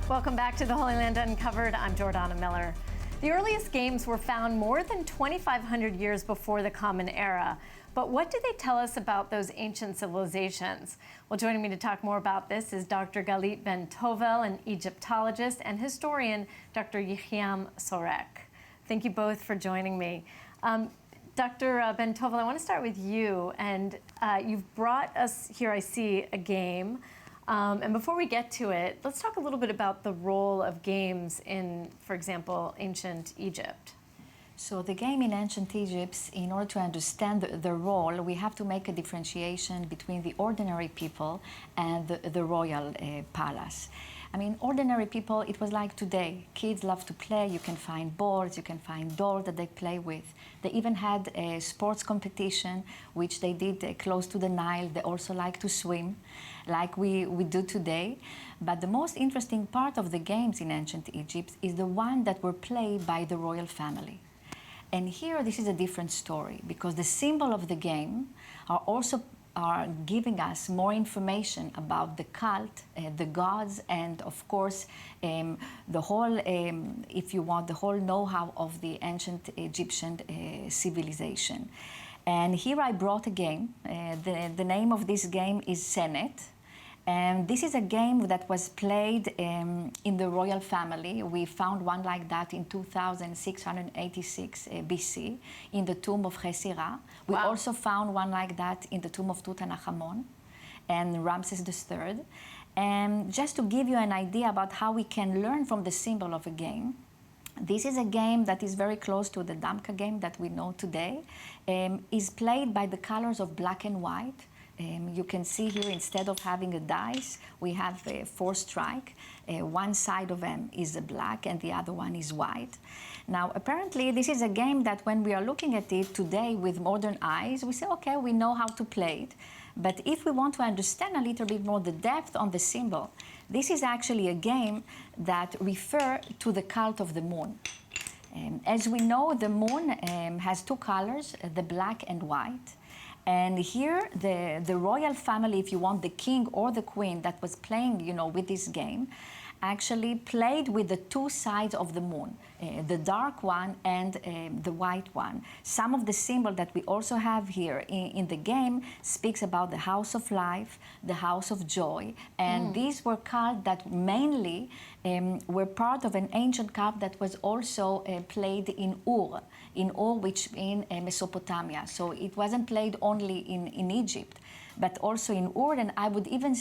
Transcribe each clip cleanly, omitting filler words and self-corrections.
Welcome back to the Holyland Uncovered. I'm Jordana Miller. The earliest games were found more than 2,500 years before the Common Era. But what do they tell us about those ancient civilizations? Well, joining me to talk more about this is Dr. Galit Ben Tovel, an Egyptologist, and historian Dr. Yehiam Sorek. Thank you both for joining me. Dr. Ben Tovel, I want to start with you. And you've brought us here, I see, a game. And before we get to it, let's talk a little bit about the role of games in, for example, ancient Egypt. So the game in ancient Egypt, in order to understand the role, we have to make a differentiation between the ordinary people and the royal palace. I mean, ordinary people, it was like today. Kids love to play. You can find boards, you can find dolls that they play with. They even had a sports competition, which they did close to the Nile. They also like to swim, like we do today. But the most interesting part of the games in ancient Egypt is the one that were played by the royal family. And here, this is a different story, because the symbol of the game are giving us more information about the cult, the gods, and of course, the whole, if you want, the whole know-how of the ancient Egyptian civilization. And here I brought a game. The name of this game is Senet. And this is a game that was played in the royal family. We found one like that in 2686 BC in the tomb of Khesira. We also found one like that in the tomb of Tutankhamun and Ramses III. And just to give you an idea about how we can learn from the symbol of a game, this is a game that is very close to the Damka game that we know today. Is played by the colors of black and white. You can see here, instead of having a dice, we have 4 strikes. One side of them is black and the other one is white. Now, apparently, this is a game that when we are looking at it today with modern eyes, we say, okay, we know how to play it. But if we want to understand a little bit more the depth on the symbol, this is actually a game that refers to the cult of the moon. As we know, the moon has 2 colors, the black and white. And here, the royal family, if you want, the king or the queen that was playing, with this game, actually played with the 2 sides of the moon, the dark one and the white one. Some of the symbol that we also have here in the game speaks about the house of life, the house of joy, and these were cards that mainly were part of an ancient card that was also played in Ur, which in Mesopotamia. So it wasn't played only in Egypt, but also in Ur, and I would even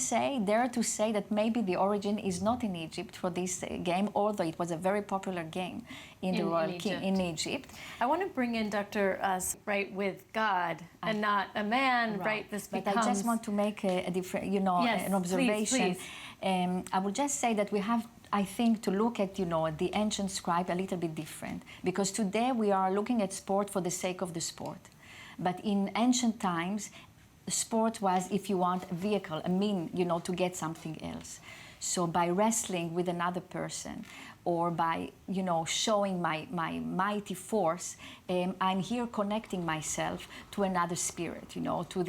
dare to say that maybe the origin is not in Egypt for this game, although it was a very popular game in the royal in Egypt. I want to bring in Dr. Right with God and not a man, right? This becomes... But I just want to make a different, an observation. Please. I would just say that we have, I think, to look at, the ancient scribe a little bit different, because today we are looking at sport for the sake of the sport. But in ancient times, sport was, if you want, a vehicle, a mean, to get something else. So by wrestling with another person, or by, showing my mighty force, I'm here connecting myself to another spirit, to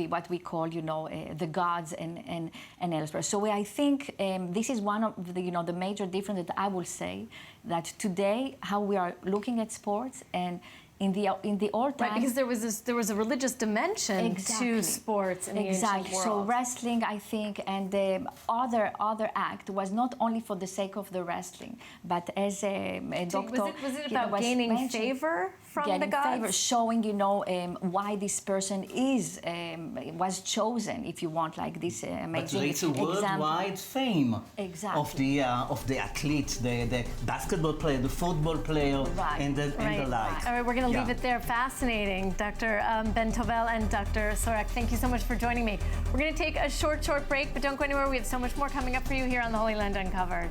what we call, the gods and elsewhere. So I think this is one of the, the major difference that I will say, that today, how we are looking at sports, and in the old times, right, because there was a religious dimension to sports in the ancient world. So wrestling, I think, and the other act was not only for the sake of the wrestling, but as a doctor, was it about gaining favor from the gods? Favor, showing why this person was chosen, if you want, like this amazing. But it's a worldwide fame of the athlete, the basketball player, the football player, and the like. All right, we're going to leave it there. Fascinating. Dr. Ben Tovel and Dr. Sorek, thank you so much for joining me. We're going to take a short break, but don't go anywhere. We have so much more coming up for you here on the Holyland Uncovered.